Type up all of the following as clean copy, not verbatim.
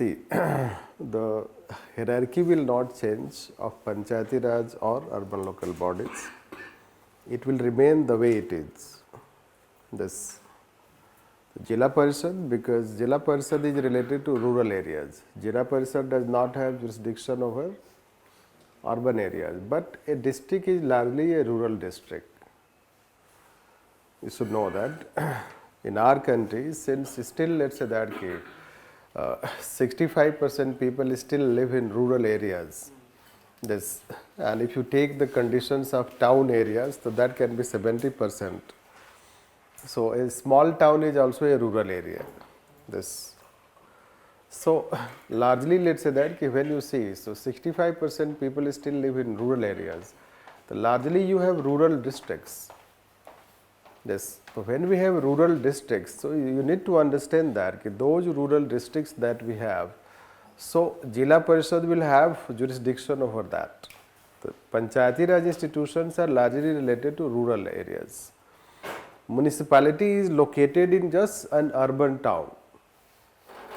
See, the hierarchy will not change of Panchayati Raj or urban local bodies. It will remain the way it is. This Jilla Parishad, because Jilla Parishad is related to rural areas. Jilla Parishad does not have jurisdiction over urban areas, but a district is largely a rural district. You should know that in our country, since still let's say that 65% people still live in rural areas. This, and if you take the conditions of town areas, so that can be 70%. So a small town is also a rural area. This, so largely let's say that when you see, so 65% people still live in rural areas. So largely you have rural districts. Yes. So when we have rural districts, so you need to understand that those rural districts that we have, so Jilla Parishad will have jurisdiction over that. The Panchayati Raj institutions are largely related to rural areas. Municipality is located in just an urban town,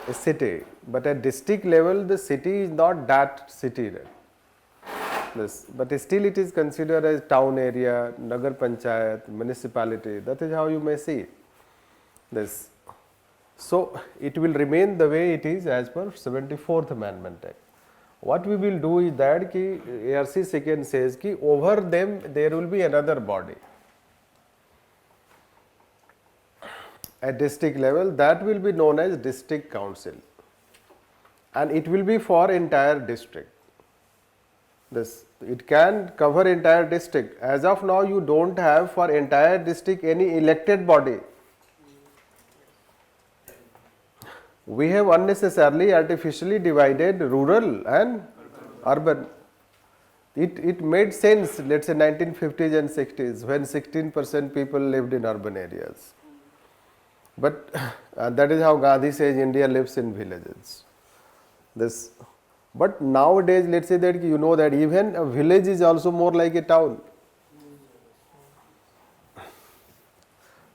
a city, but at district level the city is not that city. This, but still it is considered as town area, Nagar Panchayat, municipality. That is how you may see this. So it will remain the way it is as per 74th Amendment Act. What we will do is that ARC second says ki over them there will be another body at district level, that will be known as district council, and it will be for entire district. This, it can cover entire district. As of now, you don't have for entire district any elected body. We have unnecessarily artificially divided rural and urban. It made sense, let's say 1950s and 60s, when 16% people lived in urban areas. But that is how Gandhi says India lives in villages. This, but nowadays, let's say that you know that even a village is also more like a town.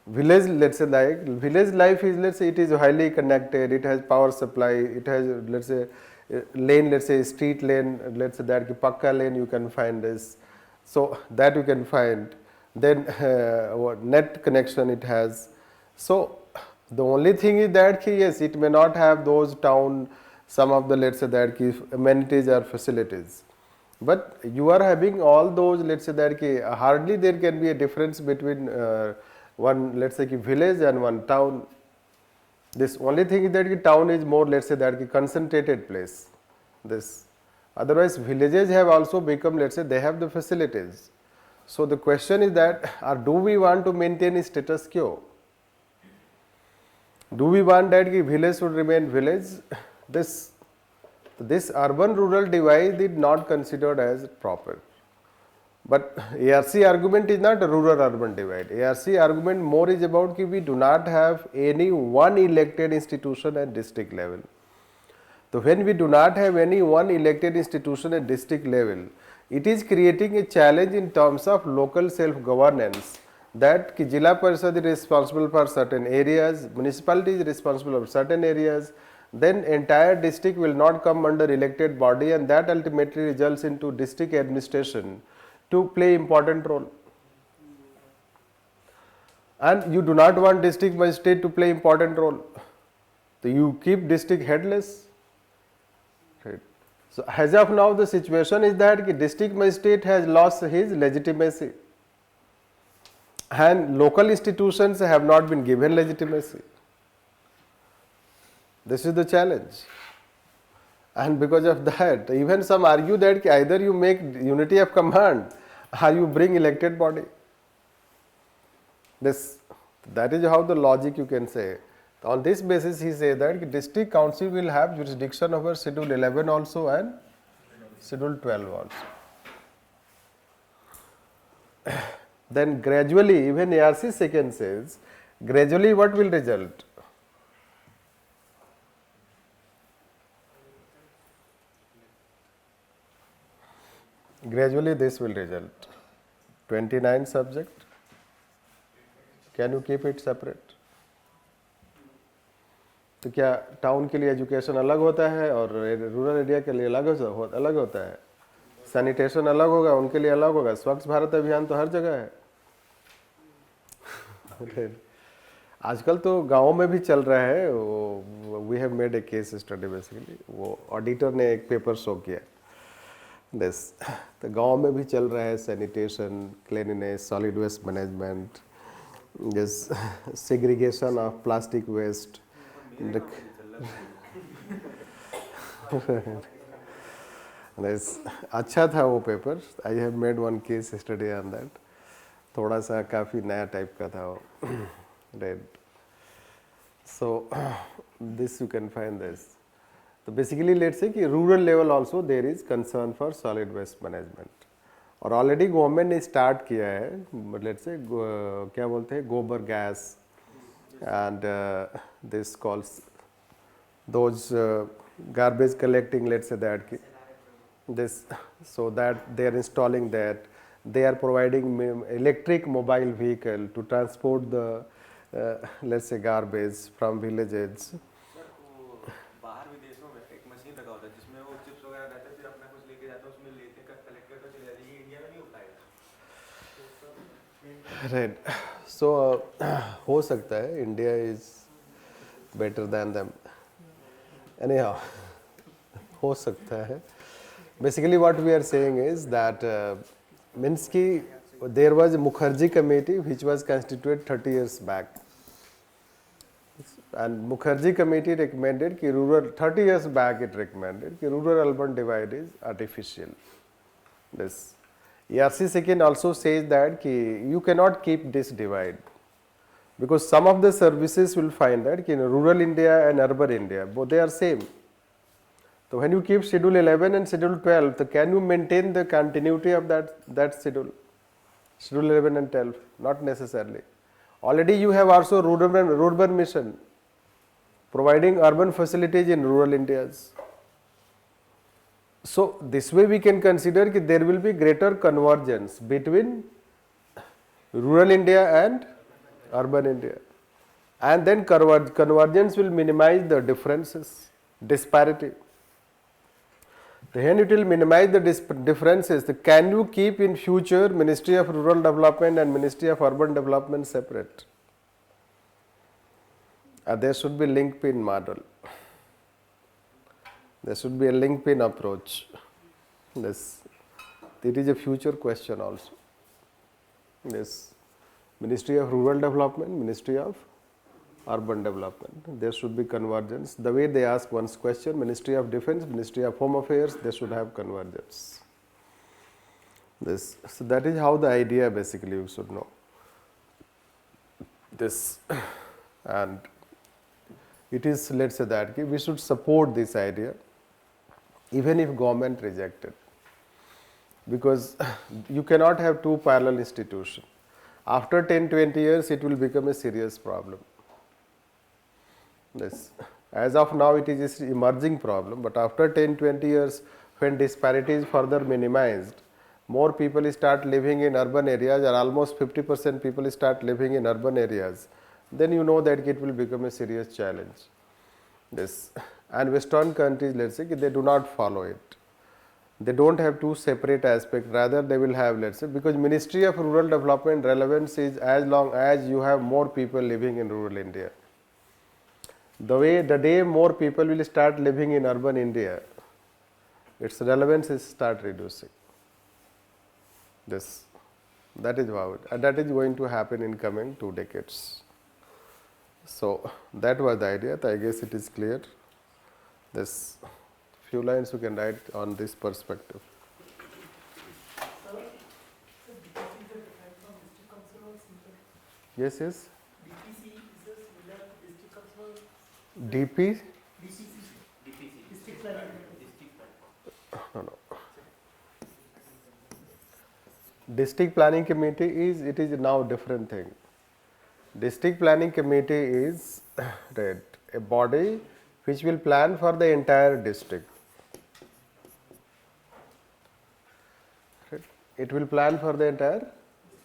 Village, let's say like village life is, let's say it is highly connected. It has power supply. It has, let's say lane, let's say street lane. Let's say that pakka lane you can find this. So that you can find. Then net connection it has. So the only thing is that yes, it may not have those town. Some of the, let's say that amenities or facilities, but you are having all those, let's say that hardly there can be a difference between one, let's say village and one town. This only thing is that town is more, let's say that concentrated place. This, otherwise villages have also become, let's say they have the facilities. So the question is that, or do we want to maintain a status quo? Do we want that village should remain village? This urban-rural divide is not considered as proper. But ARC argument is not a rural-urban divide. ARC argument more is about that we do not have any one elected institution at district level. So when we do not have any one elected institution at district level, it is creating a challenge in terms of local self-governance, that Jilla Parishad is responsible for certain areas, municipality is responsible for certain areas, then entire district will not come under elected body, and that ultimately results into district administration to play important role. And you do not want district magistrate to play important role. So you keep district headless. Right. So as of now the situation is that district magistrate has lost his legitimacy and local institutions have not been given legitimacy. This is the challenge, and because of that, even some argue that either you make unity of command or you bring elected body. That is how the logic you can say. On this basis, he says that district council will have jurisdiction over Schedule 11 also and Schedule 12 also. Then gradually, even ARC second says, gradually what will result? Gradually this will result. 29 subject. Can you keep it separate? तो क्या town के लिए education अलग होता है और rural area के लिए अलग होता है? सैनिटेशन अलग होगा, उनके लिए अलग होगा। स्वच्छ भारत अभियान तो हर जगह है। आजकल तो गाँव में भी चल रहा है वो, we have made a case study basically, वो ऑडिटर ने एक पेपर शो किया दिस। तो गांव में भी चल रहा है sanitation, cleanliness, solid waste management, this segregation of plastic waste. अच्छा था वो paper, I have made one case study on that. थोड़ा सा काफ़ी नया टाइप का था वो। Right, so this you can find this. तो बेसिकली लेट्स से कि rural level also there is concern for solid waste management, और ऑलरेडी गवर्नमेंट ने स्टार्ट किया है। लेट्स से क्या बोलते हैं, गोबर gas and this calls those garbage collecting, let's say that this, so that they are installing that, they are providing electric mobile vehicle to transport the let's say garbage from villages. बाहर विदेशों में एक machine लगा होता है जिसमें वो chips वगैरह रहते हैं, फिर अपना कुछ लेके जाता है, उसमें लेते कर कलेक्ट करके चले जाते हैं। ये इंडिया में नहीं हो पाएगा। राइट, सो हो सकता है India is better than them, anyhow हो सकता है। Basically what we are saying is that means कि there was Mukherjee committee which was constituted 30 years बैक, and Mukherjee committee recommended कि rural 30 years back it recommended कि rural urban divide is artificial. This ERC second also says that कि you cannot keep this divide because some of the services will find that कि in rural India and urban India both they are same. So when you keep schedule 11 and schedule 12, so can you maintain the continuity of that schedule 11 and 12? Not necessarily. Already you have also rural mission providing urban facilities in rural Indias. So this way we can consider that there will be greater convergence between rural India and urban India, and then convergence will minimize the differences, disparity. Then it will minimize the differences. Can you keep in future Ministry of Rural Development and Ministry of Urban Development separate? There should be link pin model. There should be a link pin approach. This, it is a future question also. Yes, Ministry of Rural Development, Ministry of Urban Development, there should be convergence. The way they ask one's question, Ministry of Defense, Ministry of Home Affairs, they should have convergence. This, so that is how the idea basically you should know. This, and it is, let's say that we should support this idea even if government rejected, because you cannot have two parallel institutions. After 10-20 years it will become a serious problem. This, as of now it is an emerging problem, but after 10-20 years when disparity is further minimized, more people start living in urban areas, or almost 50% people start living in urban areas, then you know that it will become a serious challenge. This, and Western countries, let's say, they do not follow it. They don't have two separate aspects, rather they will have, let's say, because Ministry of Rural Development relevance is as long as you have more people living in rural India. The day more people will start living in urban India, its relevance is start reducing. This, that is how it, and that is going to happen in coming 2 decades. So that was the idea. I guess it is clear. This few lines you can write on this perspective. Yes, yes. DPC is a similar district council. DP? DPC. District planning. No. District planning committee is, it is now different thing. District planning committee is right, a body which will plan for the entire district. Right. It will plan for the entire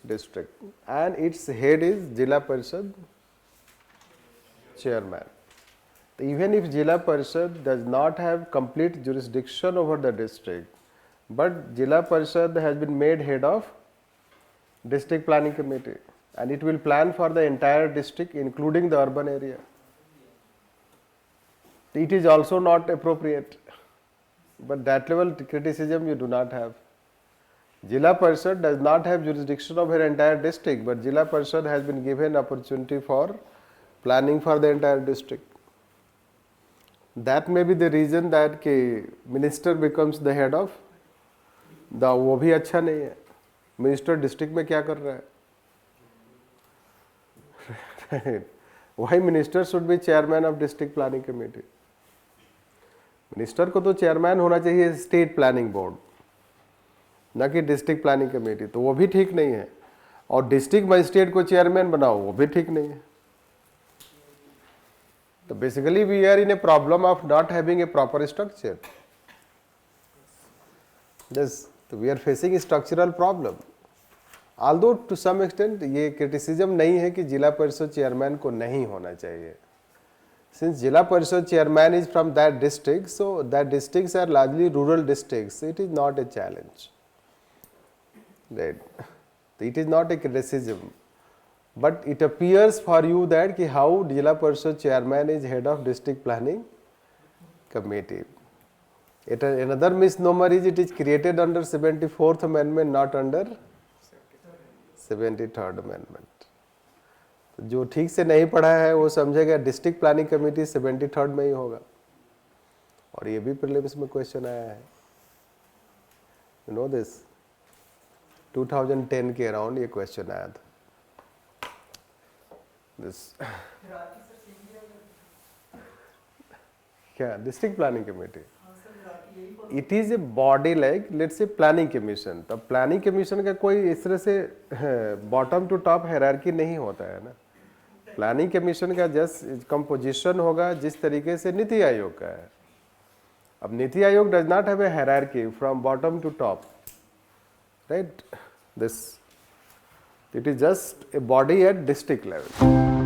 district, and its head is Jila Parishad chairman. Even if Jila Parishad does not have complete jurisdiction over the district, but Jila Parishad has been made head of district planning committee, and it will plan for the entire district including the urban area. It is also not appropriate, but that level criticism you do not have. Jila Parishad does not have jurisdiction over entire district, but Jila Parishad has been given opportunity for planning for the entire district. That may be the reason that कि minister becomes the head of the, वो भी अच्छा नहीं है. Minister district में क्या कर रहा है? Why minister should be chairman of district planning committee? Minister को तो चेयरमैन होना चाहिए स्टेट प्लानिंग बोर्ड, ना कि डिस्ट्रिक्ट प्लानिंग कमेटी, तो वो भी ठीक नहीं है. और डिस्ट्रिक्ट मजिस्ट्रेट को चेयरमैन बनाओ, वो भी ठीक नहीं है. तो basically we are in a problem of not having a proper structure. तो we are facing structural problem. Although to some extent ये क्रिटिसिज्म नहीं है कि जिला परिषद चेयरमैन को नहीं होना चाहिए. Since Jila Parishad chairman is from that district, so that districts are largely rural districts, it is not a challenge. Right? It is not a criticism, but it appears for you that कि how Jila Parishad chairman is head of district planning committee. Another misnomer is it is created under 74th amendment, not under 73rd amendment. जो ठीक से नहीं पढ़ा है वो समझेगा district planning committee 73rd में ही होगा. और ये भी प्रीलिम्स में क्वेश्चन आया है. यू नो दिस 2010 के अराउंड ये क्वेश्चन आया था. दिस क्या district planning committee? It is a body like let's say planning commission. तो प्लानिंग कमीशन का कोई इस तरह से बॉटम टू टॉप हायरार्की नहीं होता है ना. प्लानिंग कमीशन का जस्ट कंपोजिशन होगा जिस तरीके से नीति आयोग का है. अब NITI Aayog does not have a hierarchy from bottom to top, right? This it is just a body at district level.